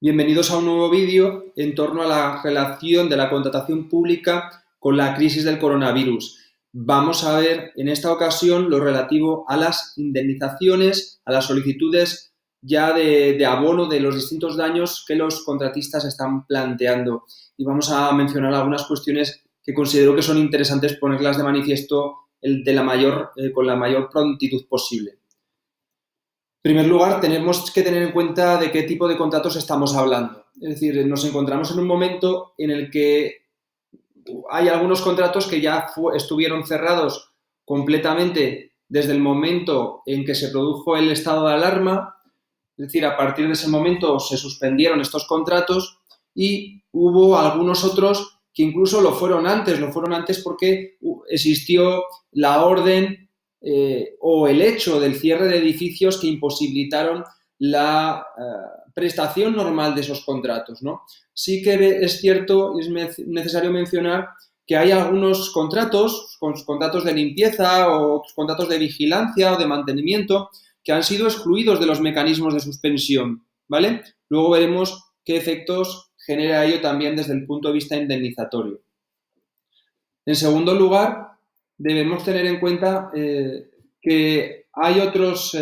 Bienvenidos a un nuevo vídeo en torno a la relación de la contratación pública con la crisis del coronavirus. Vamos a ver en esta ocasión lo relativo a las indemnizaciones, a las solicitudes ya de abono de los distintos daños que los contratistas están planteando. Y vamos a mencionar algunas cuestiones que considero que son interesantes ponerlas de manifiesto con la mayor prontitud posible. En primer lugar, tenemos que tener en cuenta de qué tipo de contratos estamos hablando. Es decir, nos encontramos en un momento en el que hay algunos contratos que ya estuvieron cerrados completamente desde el momento en que se produjo el estado de alarma. Es decir, a partir de ese momento se suspendieron estos contratos y hubo algunos otros que incluso lo fueron antes porque existió la orden o el hecho del cierre de edificios que imposibilitaron la prestación normal de esos contratos, ¿no? Sí que es cierto y es necesario mencionar que hay algunos contratos de limpieza o contratos de vigilancia o de mantenimiento que han sido excluidos de los mecanismos de suspensión, ¿vale? Luego veremos qué efectos genera ello también desde el punto de vista indemnizatorio. En segundo lugar, debemos tener en cuenta que hay otros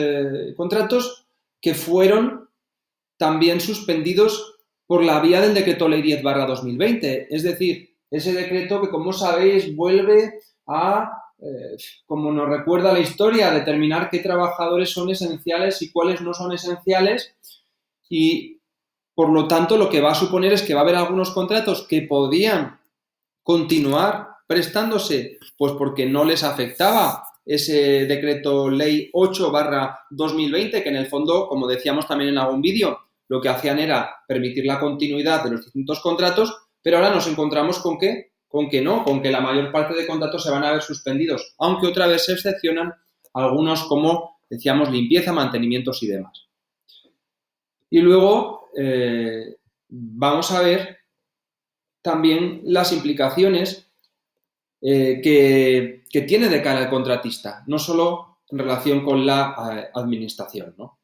contratos que fueron también suspendidos por la vía del decreto ley 10/2020. Es decir, ese decreto que, como sabéis, vuelve a, como nos recuerda la historia, a determinar qué trabajadores son esenciales y cuáles no son esenciales y, por lo tanto, lo que va a suponer es que va a haber algunos contratos que podían continuar prestándose, pues porque no les afectaba ese decreto ley 8/2020, que en el fondo, como decíamos también en algún vídeo, lo que hacían era permitir la continuidad de los distintos contratos, pero ahora nos encontramos con que la mayor parte de contratos se van a ver suspendidos, aunque otra vez se excepcionan algunos como, decíamos, limpieza, mantenimientos y demás. Y luego vamos a ver también las implicaciones que tiene de cara al contratista, no solo en relación con la administración, ¿no?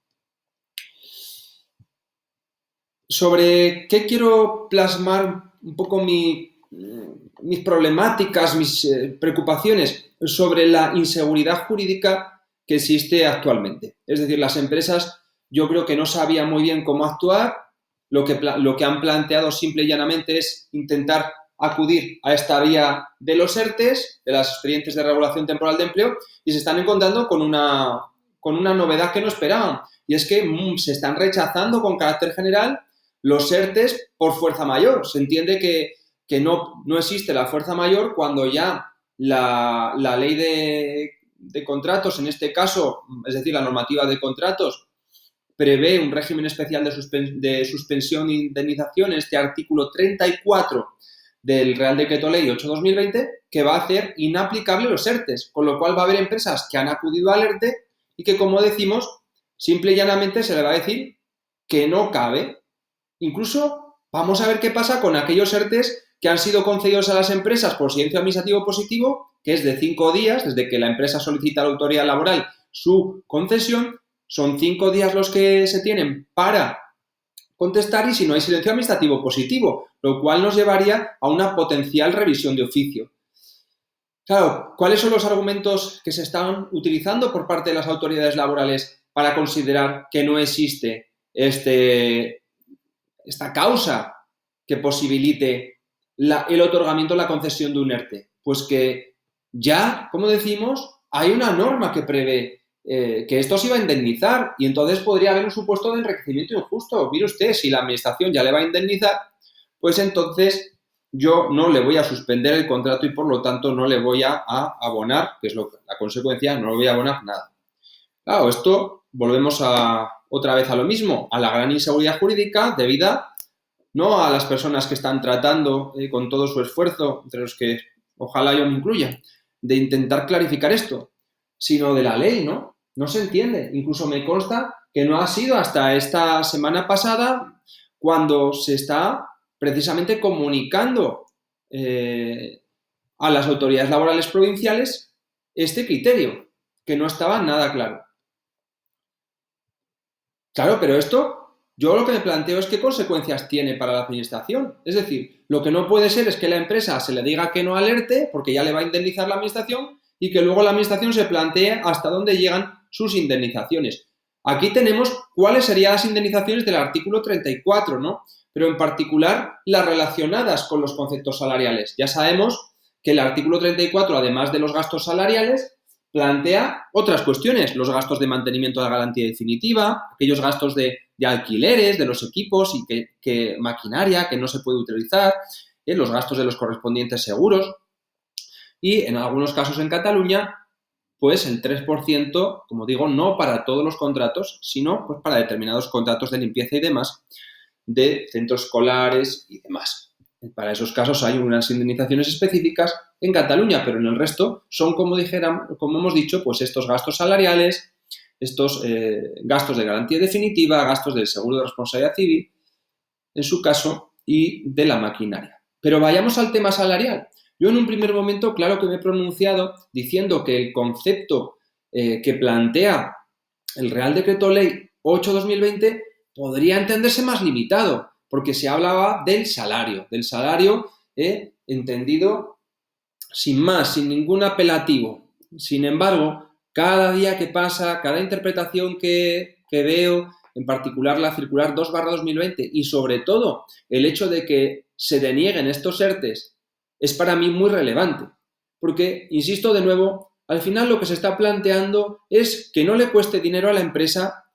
Sobre qué quiero plasmar un poco mis problemáticas, mis preocupaciones sobre la inseguridad jurídica que existe actualmente. Es decir, las empresas yo creo que no sabían muy bien cómo actuar, lo que han planteado simple y llanamente es intentar acudir a esta vía de los ERTEs, de las expedientes de regulación temporal de empleo, y se están encontrando con una novedad que no esperaban, y es que se están rechazando con carácter general los ERTEs por fuerza mayor. Se entiende que no existe la fuerza mayor cuando ya la ley de contratos, en este caso, es decir, la normativa de contratos, prevé un régimen especial de suspensión e indemnización en este artículo 34 del Real Decreto Ley 8/2020, que va a hacer inaplicable los ERTEs, con lo cual va a haber empresas que han acudido al ERTE y que, como decimos, simple y llanamente se le va a decir que no cabe. Incluso vamos a ver qué pasa con aquellos ERTEs que han sido concedidos a las empresas por silencio administrativo positivo, que es de 5 días, desde que la empresa solicita a la autoridad laboral su concesión. Son 5 días los que se tienen para contestar y si no hay silencio administrativo positivo, lo cual nos llevaría a una potencial revisión de oficio. Claro, ¿cuáles son los argumentos que se están utilizando por parte de las autoridades laborales para considerar que no existe esta causa que posibilite el otorgamiento, la concesión de un ERTE? Pues que ya, como decimos, hay una norma que prevé que esto se iba a indemnizar y entonces podría haber un supuesto de enriquecimiento injusto. Mire usted, si la administración ya le va a indemnizar, pues entonces yo no le voy a suspender el contrato y por lo tanto no le voy a abonar, que es la consecuencia, no le voy a abonar nada. Claro, esto volvemos otra vez a lo mismo, a la gran inseguridad jurídica debida no a las personas que están tratando con todo su esfuerzo, entre los que ojalá yo me incluya, de intentar clarificar esto, sino de la ley, ¿no? No se entiende. Incluso me consta que no ha sido hasta esta semana pasada cuando se está precisamente comunicando a las autoridades laborales provinciales este criterio, que no estaba nada claro. Claro, pero esto Yo lo que me planteo es qué consecuencias tiene para la administración. Es decir, lo que no puede ser es que la empresa se le diga que no alerte porque ya le va a indemnizar la administración y que luego la administración se plantee hasta dónde llegan sus indemnizaciones. Aquí tenemos cuáles serían las indemnizaciones del artículo 34, ¿no? Pero en particular las relacionadas con los conceptos salariales. Ya sabemos que el artículo 34, además de los gastos salariales, plantea otras cuestiones, los gastos de mantenimiento de la garantía definitiva, aquellos gastos de alquileres de los equipos y que maquinaria que no se puede utilizar, los gastos de los correspondientes seguros y en algunos casos en Cataluña, pues el 3%, como digo, no para todos los contratos, sino pues para determinados contratos de limpieza y demás, de centros escolares y demás. Para esos casos hay unas indemnizaciones específicas en Cataluña, pero en el resto son, como hemos dicho, pues estos gastos salariales, estos gastos de garantía definitiva, gastos del seguro de responsabilidad civil, en su caso, y de la maquinaria. Pero vayamos al tema salarial. Yo en un primer momento, claro que me he pronunciado diciendo que el concepto que plantea el Real Decreto Ley 8/2020 podría entenderse más limitado, porque se hablaba del salario entendido sin más, sin ningún apelativo. Sin embargo, cada día que pasa, cada interpretación que veo, en particular la circular 2/2020 y sobre todo el hecho de que se denieguen estos ERTES es para mí muy relevante, porque, insisto de nuevo, al final lo que se está planteando es que no le cueste dinero a la empresa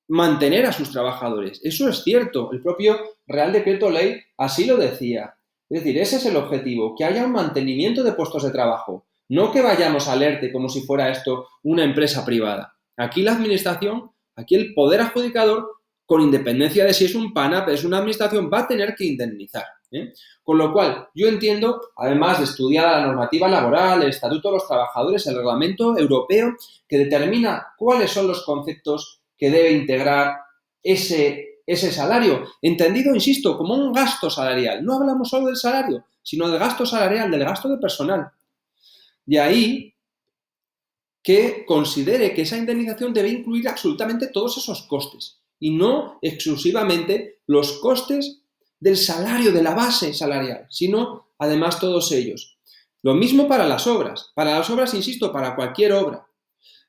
mantener a sus trabajadores. Eso es cierto, el propio Real Decreto Ley así lo decía. Es decir, ese es el objetivo, que haya un mantenimiento de puestos de trabajo, no que vayamos al ERTE como si fuera esto una empresa privada. Aquí la administración, aquí el poder adjudicador, con independencia de si es un PANAP, es una administración, va a tener que indemnizar. Con lo cual, yo entiendo, además de estudiar la normativa laboral, el Estatuto de los Trabajadores, el reglamento europeo, que determina cuáles son los conceptos que debe integrar ese salario, entendido, insisto, como un gasto salarial. No hablamos solo del salario, sino del gasto salarial, del gasto de personal. De ahí que considere que esa indemnización debe incluir absolutamente todos esos costes y no exclusivamente los costes del salario, de la base salarial, sino además todos ellos. Lo mismo para las obras. Para las obras, insisto, para cualquier obra.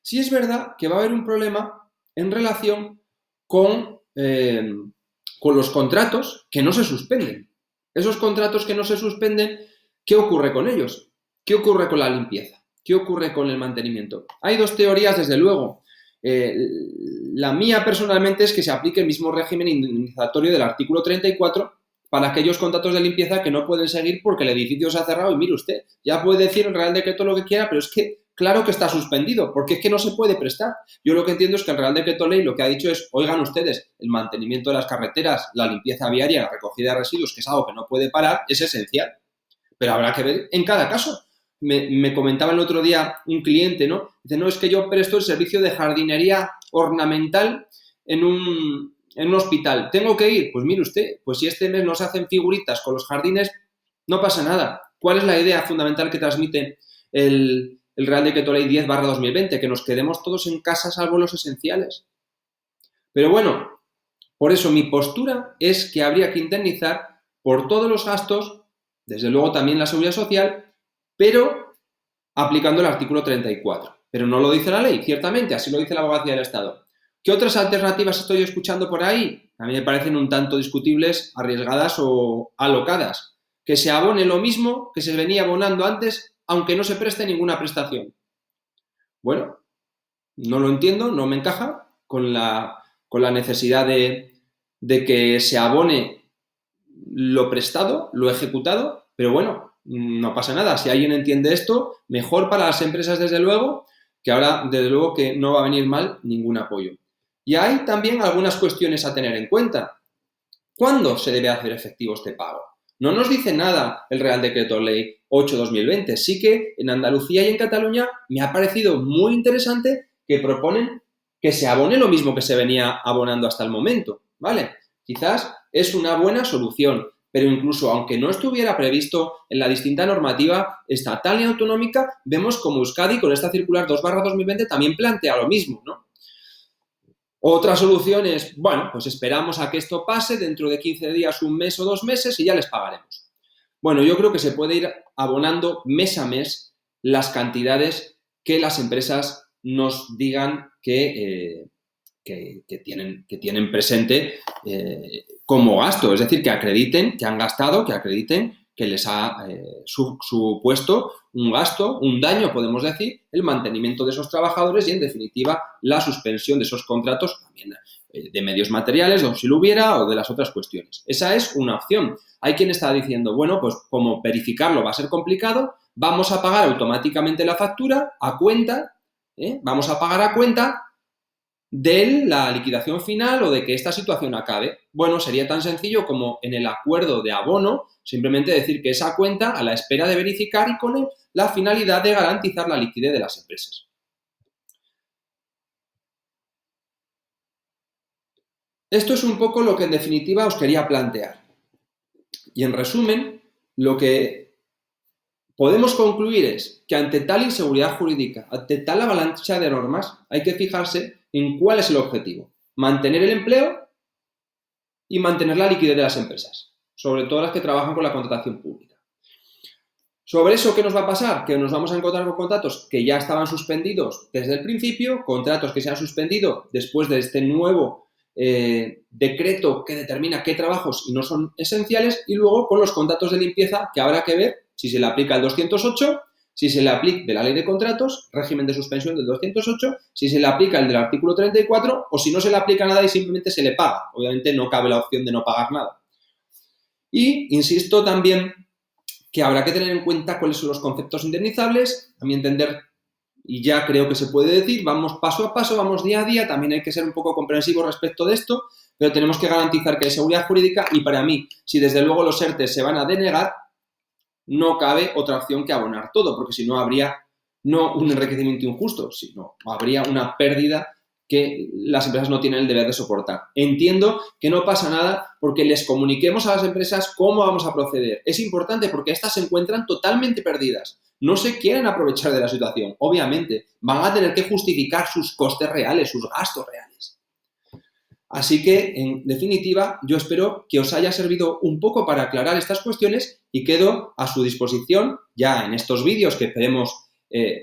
Sí es verdad que va a haber un problema en relación con los contratos que no se suspenden. Esos contratos que no se suspenden, ¿qué ocurre con ellos? ¿Qué ocurre con la limpieza? ¿Qué ocurre con el mantenimiento? Hay dos teorías, desde luego. La mía personalmente es que se aplique el mismo régimen indemnizatorio del artículo 34 para aquellos contratos de limpieza que no pueden seguir porque el edificio se ha cerrado y mire usted, ya puede decir el Real Decreto lo que quiera, pero es que claro que está suspendido, porque es que no se puede prestar. Yo lo que entiendo es que el Real Decreto Ley lo que ha dicho es, oigan ustedes, el mantenimiento de las carreteras, la limpieza viaria, la recogida de residuos, que es algo que no puede parar, es esencial. Pero habrá que ver en cada caso. Me comentaba el otro día un cliente, ¿no? Dice, no, es que yo presto el servicio de jardinería ornamental en un hospital. ¿Tengo que ir? Pues mire usted, pues si este mes no se hacen figuritas con los jardines, no pasa nada. ¿Cuál es la idea fundamental que transmite el Real Decreto Ley 10/2020? Que nos quedemos todos en casa salvo los esenciales. Pero bueno, por eso mi postura es que habría que indemnizar por todos los gastos, desde luego también la seguridad social, pero aplicando el artículo 34. Pero no lo dice la ley, ciertamente, así lo dice la Abogacía del Estado. ¿Qué otras alternativas estoy escuchando por ahí? A mí me parecen un tanto discutibles, arriesgadas o alocadas. Que se abone lo mismo que se venía abonando antes, aunque no se preste ninguna prestación. Bueno, no lo entiendo, no me encaja con la necesidad de que se abone lo prestado, lo ejecutado, pero bueno, no pasa nada. Si alguien entiende esto, mejor para las empresas, desde luego, que ahora, desde luego, que no va a venir mal ningún apoyo. Y hay también algunas cuestiones a tener en cuenta. ¿Cuándo se debe hacer efectivo este pago? No nos dice nada el Real Decreto Ley 8/2020. Sí que en Andalucía y en Cataluña me ha parecido muy interesante que proponen que se abone lo mismo que se venía abonando hasta el momento, ¿vale? Quizás es una buena solución, pero incluso aunque no estuviera previsto en la distinta normativa estatal y autonómica, vemos como Euskadi con esta circular 2/2020 también plantea lo mismo, ¿no? Otra solución es, bueno, pues esperamos a que esto pase dentro de 15 días, un mes o 2 meses y ya les pagaremos. Bueno, yo creo que se puede ir abonando mes a mes las cantidades que las empresas nos digan que tienen presente como gasto, es decir, que acrediten que han gastado, que acrediten que les ha supuesto un gasto, un daño, podemos decir, el mantenimiento de esos trabajadores y, en definitiva, la suspensión de esos contratos también de medios materiales, o si lo hubiera, o de las otras cuestiones. Esa es una opción. Hay quien está diciendo, bueno, pues como verificarlo va a ser complicado, vamos a pagar automáticamente la factura a cuenta, vamos a pagar a cuenta de la liquidación final o de que esta situación acabe. Bueno, sería tan sencillo como en el acuerdo de abono, simplemente decir que esa cuenta a la espera de verificar y con la finalidad de garantizar la liquidez de las empresas. Esto es un poco lo que en definitiva os quería plantear. Y en resumen, lo que podemos concluir es que ante tal inseguridad jurídica, ante tal avalancha de normas, hay que fijarse en cuál es el objetivo. Mantener el empleo y mantener la liquidez de las empresas, sobre todo las que trabajan con la contratación pública. Sobre eso, ¿qué nos va a pasar? Que nos vamos a encontrar con contratos que ya estaban suspendidos desde el principio, contratos que se han suspendido después de este nuevo decreto que determina qué trabajos y no son esenciales, y luego con los contratos de limpieza que habrá que ver si se le aplica el 208, si se le aplica de la ley de contratos, régimen de suspensión del 208, si se le aplica el del artículo 34 o si no se le aplica nada y simplemente se le paga. Obviamente no cabe la opción de no pagar nada. Y insisto también que habrá que tener en cuenta cuáles son los conceptos indemnizables, a mi entender, y ya creo que se puede decir, vamos paso a paso, vamos día a día, también hay que ser un poco comprensivos respecto de esto, pero tenemos que garantizar que hay seguridad jurídica y para mí, si desde luego los ERTE se van a denegar, no cabe otra opción que abonar todo, porque si no habría no un enriquecimiento injusto, sino habría una pérdida que las empresas no tienen el deber de soportar. Entiendo que no pasa nada porque les comuniquemos a las empresas cómo vamos a proceder. Es importante porque estas se encuentran totalmente perdidas. No se quieren aprovechar de la situación. Obviamente, van a tener que justificar sus costes reales, sus gastos reales. Así que, en definitiva, yo espero que os haya servido un poco para aclarar estas cuestiones y quedo a su disposición ya en estos vídeos que esperemos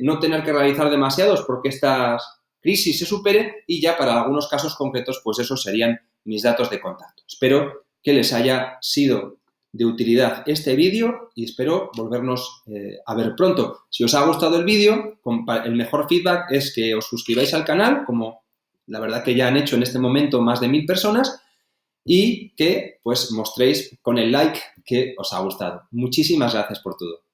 no tener que realizar demasiados porque esta crisis se supere y ya para algunos casos concretos, pues esos serían mis datos de contacto. Espero que les haya sido de utilidad este vídeo y espero volvernos a ver pronto. Si os ha gustado el vídeo, el mejor feedback es que os suscribáis al canal, como la verdad que ya han hecho en este momento más de 1000 personas, y que pues mostréis con el like que os ha gustado. Muchísimas gracias por todo.